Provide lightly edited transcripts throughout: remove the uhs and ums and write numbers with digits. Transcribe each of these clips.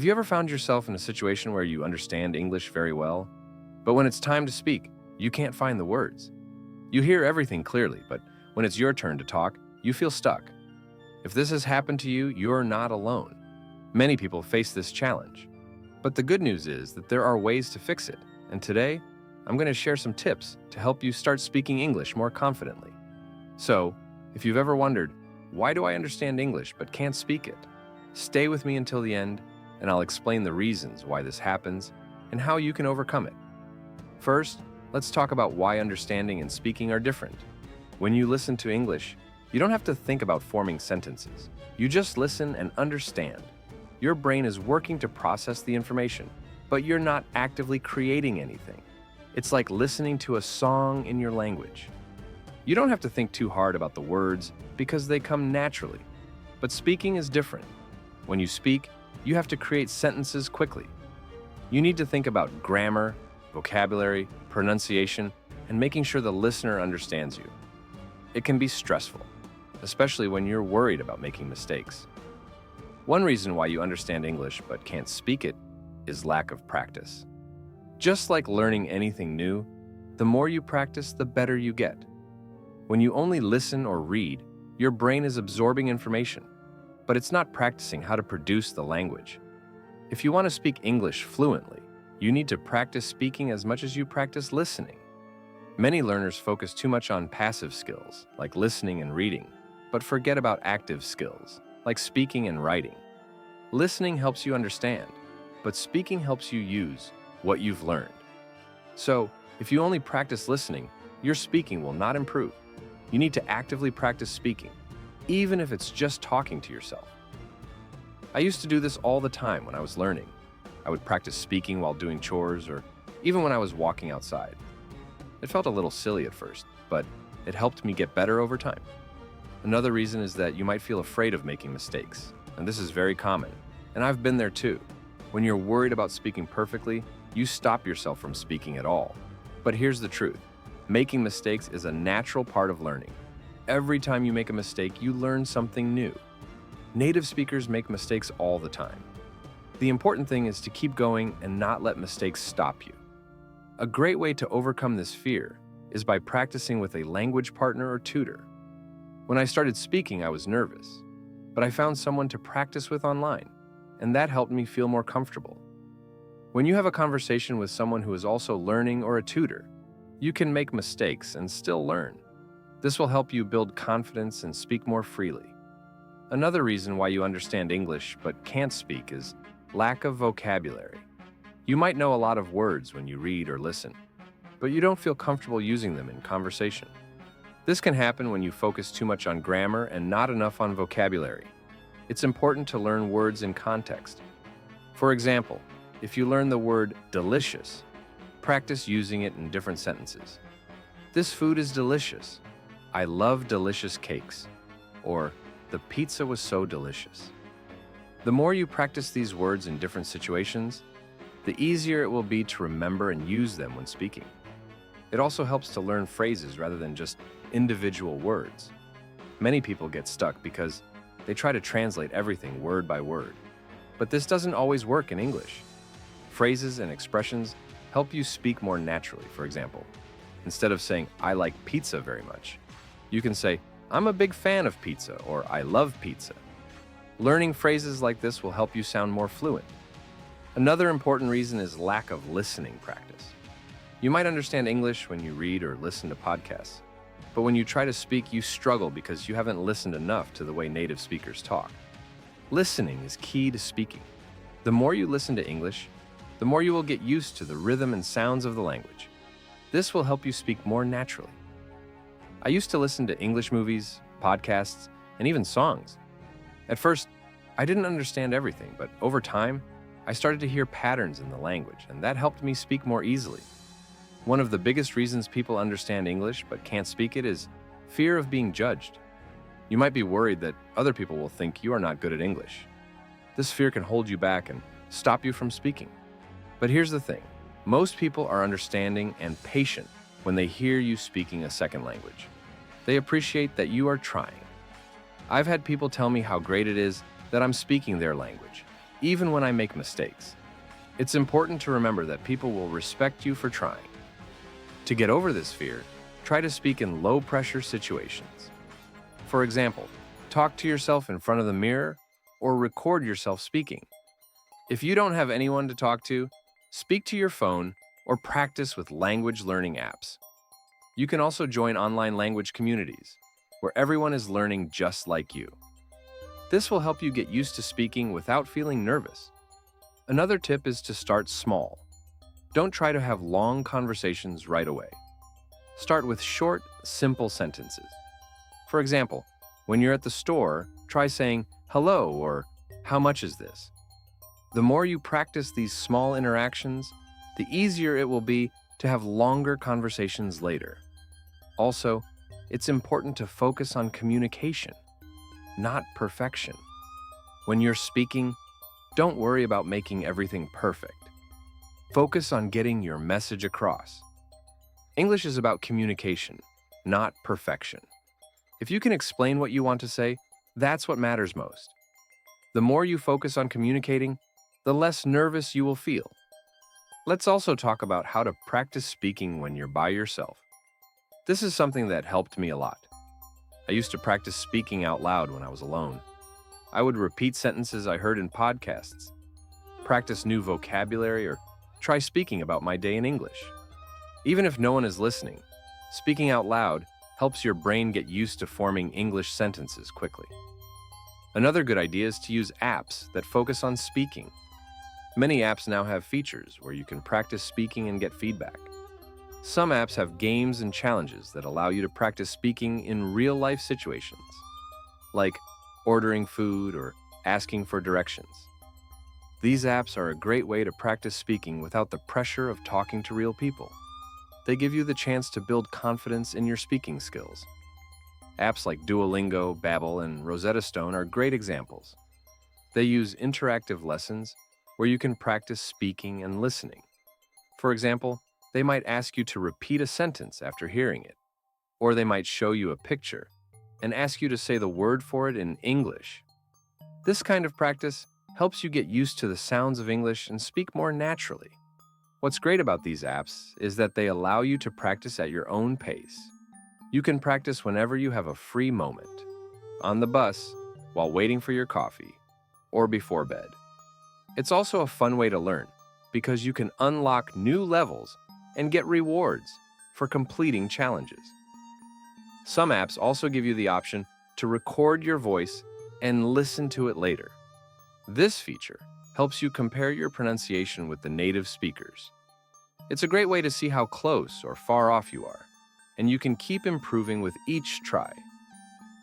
Have you ever found yourself in a situation where you understand English very well, but when it's time to speak, you can't find the words? You hear everything clearly, but when it's your turn to talk, you feel stuck. If this has happened to you, you're not alone. Many people face this challenge. But the good news is that there are ways to fix it, and today, I'm going to share some tips to help you start speaking English more confidently. So, if you've ever wondered, why do I understand English but can't speak it? Stay with me until the end, and I'll explain the reasons why this happens and how you can overcome it. First, let's talk about why understanding and speaking are different. When you listen to English, you don't have to think about forming sentences. You just listen and understand. Your brain is working to process the information, but you're not actively creating anything. It's like listening to a song in your language. You don't have to think too hard about the words because they come naturally. But speaking is different. When you speak, you have to create sentences quickly. You need to think about grammar, vocabulary, pronunciation, and making sure the listener understands you. It can be stressful, especially when you're worried about making mistakes. One reason why you understand English but can't speak it is lack of practice. Just like learning anything new, the more you practice, the better you get. When you only listen or read, your brain is absorbing information, but it's not practicing how to produce the language. If you want to speak English fluently, you need to practice speaking as much as you practice listening. Many learners focus too much on passive skills, like listening and reading, but forget about active skills, like speaking and writing. Listening helps you understand, but speaking helps you use what you've learned. So, if you only practice listening, your speaking will not improve. You need to actively practice speaking, even if it's just talking to yourself. I used to do this all the time when I was learning. I would practice speaking while doing chores or even when I was walking outside. It felt a little silly at first, but it helped me get better over time. Another reason is that you might feel afraid of making mistakes, and this is very common, and I've been there too. When you're worried about speaking perfectly, you stop yourself from speaking at all. But here's the truth. Making mistakes is a natural part of learning. Every time you make a mistake, you learn something new. Native speakers make mistakes all the time. The important thing is to keep going and not let mistakes stop you. A great way to overcome this fear is by practicing with a language partner or tutor. When I started speaking, I was nervous, but I found someone to practice with online, and that helped me feel more comfortable. When you have a conversation with someone who is also learning or a tutor, you can make mistakes and still learn. This will help you build confidence and speak more freely. Another reason why you understand English but can't speak is lack of vocabulary. You might know a lot of words when you read or listen, but you don't feel comfortable using them in conversation. This can happen when you focus too much on grammar and not enough on vocabulary. It's important to learn words in context. For example, if you learn the word delicious, practice using it in different sentences. This food is delicious. I love delicious cakes. Or, the pizza was so delicious. The more you practice these words in different situations, the easier it will be to remember and use them when speaking. It also helps to learn phrases rather than just individual words. Many people get stuck because they try to translate everything word by word. But this doesn't always work in English. Phrases and expressions help you speak more naturally. For example, instead of saying, I like pizza very much, you can say, I'm a big fan of pizza, or I love pizza. Learning phrases like this will help you sound more fluent. Another important reason is lack of listening practice. You might understand English when you read or listen to podcasts, but when you try to speak, you struggle because you haven't listened enough to the way native speakers talk. Listening is key to speaking. The more you listen to English, the more you will get used to the rhythm and sounds of the language. This will help you speak more naturally. I used to listen to English movies, podcasts, and even songs. At first, I didn't understand everything, but over time, I started to hear patterns in the language, and that helped me speak more easily. One of the biggest reasons people understand English but can't speak it is fear of being judged. You might be worried that other people will think you are not good at English. This fear can hold you back and stop you from speaking. But here's the thing. Most people are understanding and patient when they hear you speaking a second language. They appreciate that you are trying. I've had people tell me how great it is that I'm speaking their language, even when I make mistakes. It's important to remember that people will respect you for trying. To get over this fear, try to speak in low-pressure situations. For example, talk to yourself in front of the mirror or record yourself speaking. If you don't have anyone to talk to, speak to your phone or practice with language learning apps. You can also join online language communities, where everyone is learning just like you. This will help you get used to speaking without feeling nervous. Another tip is to start small. Don't try to have long conversations right away. Start with short, simple sentences. For example, when you're at the store, try saying, "Hello," or "How much is this?" The more you practice these small interactions, the easier it will be to have longer conversations later. Also, it's important to focus on communication, not perfection. When you're speaking, don't worry about making everything perfect. Focus on getting your message across. English is about communication, not perfection. If you can explain what you want to say, that's what matters most. The more you focus on communicating, the less nervous you will feel. Let's also talk about how to practice speaking when you're by yourself. This is something that helped me a lot. I used to practice speaking out loud when I was alone. I would repeat sentences I heard in podcasts, practice new vocabulary, or try speaking about my day in English. Even if no one is listening, speaking out loud helps your brain get used to forming English sentences quickly. Another good idea is to use apps that focus on speaking. Many apps now have features where you can practice speaking and get feedback. Some apps have games and challenges that allow you to practice speaking in real-life situations, like ordering food or asking for directions. These apps are a great way to practice speaking without the pressure of talking to real people. They give you the chance to build confidence in your speaking skills. Apps like Duolingo, Babbel, and Rosetta Stone are great examples. They use interactive lessons where you can practice speaking and listening. For example, they might ask you to repeat a sentence after hearing it, or they might show you a picture and ask you to say the word for it in English. This kind of practice helps you get used to the sounds of English and speak more naturally. What's great about these apps is that they allow you to practice at your own pace. You can practice whenever you have a free moment, on the bus, while waiting for your coffee, or before bed. It's also a fun way to learn because you can unlock new levels and get rewards for completing challenges. Some apps also give you the option to record your voice and listen to it later. This feature helps you compare your pronunciation with the native speakers. It's a great way to see how close or far off you are, and you can keep improving with each try.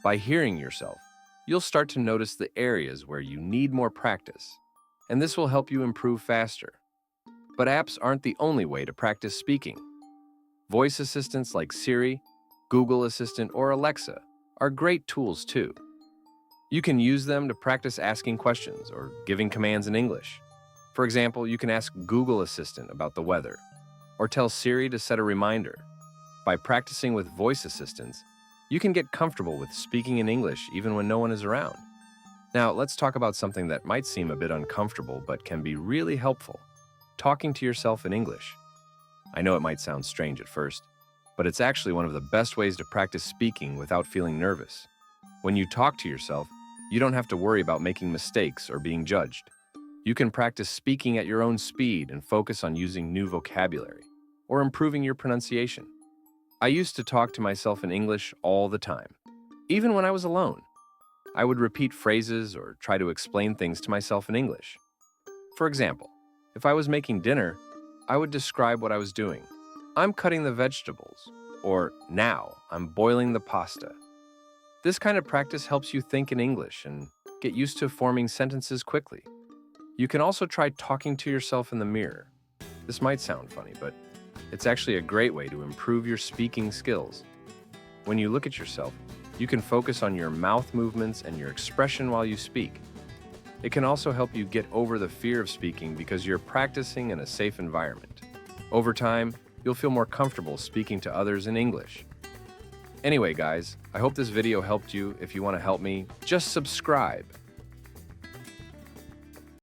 By hearing yourself, you'll start to notice the areas where you need more practice, and this will help you improve faster. But apps aren't the only way to practice speaking. Voice assistants like Siri, Google Assistant, or Alexa are great tools too. You can use them to practice asking questions or giving commands in English. For example, you can ask Google Assistant about the weather, or tell Siri to set a reminder. By practicing with voice assistants, you can get comfortable with speaking in English even when no one is around. Now, let's talk about something that might seem a bit uncomfortable but can be really helpful: talking to yourself in English. I know it might sound strange at first, but it's actually one of the best ways to practice speaking without feeling nervous. When you talk to yourself, you don't have to worry about making mistakes or being judged. You can practice speaking at your own speed and focus on using new vocabulary or improving your pronunciation. I used to talk to myself in English all the time, even when I was alone. I would repeat phrases or try to explain things to myself in English. For example, if I was making dinner, I would describe what I was doing. "I'm cutting the vegetables," or "Now, I'm boiling the pasta." This kind of practice helps you think in English and get used to forming sentences quickly. You can also try talking to yourself in the mirror. This might sound funny, but it's actually a great way to improve your speaking skills. When you look at yourself, you can focus on your mouth movements and your expression while you speak. It can also help you get over the fear of speaking because you're practicing in a safe environment. Over time, you'll feel more comfortable speaking to others in English. Anyway, guys, I hope this video helped you. If you want to help me, just subscribe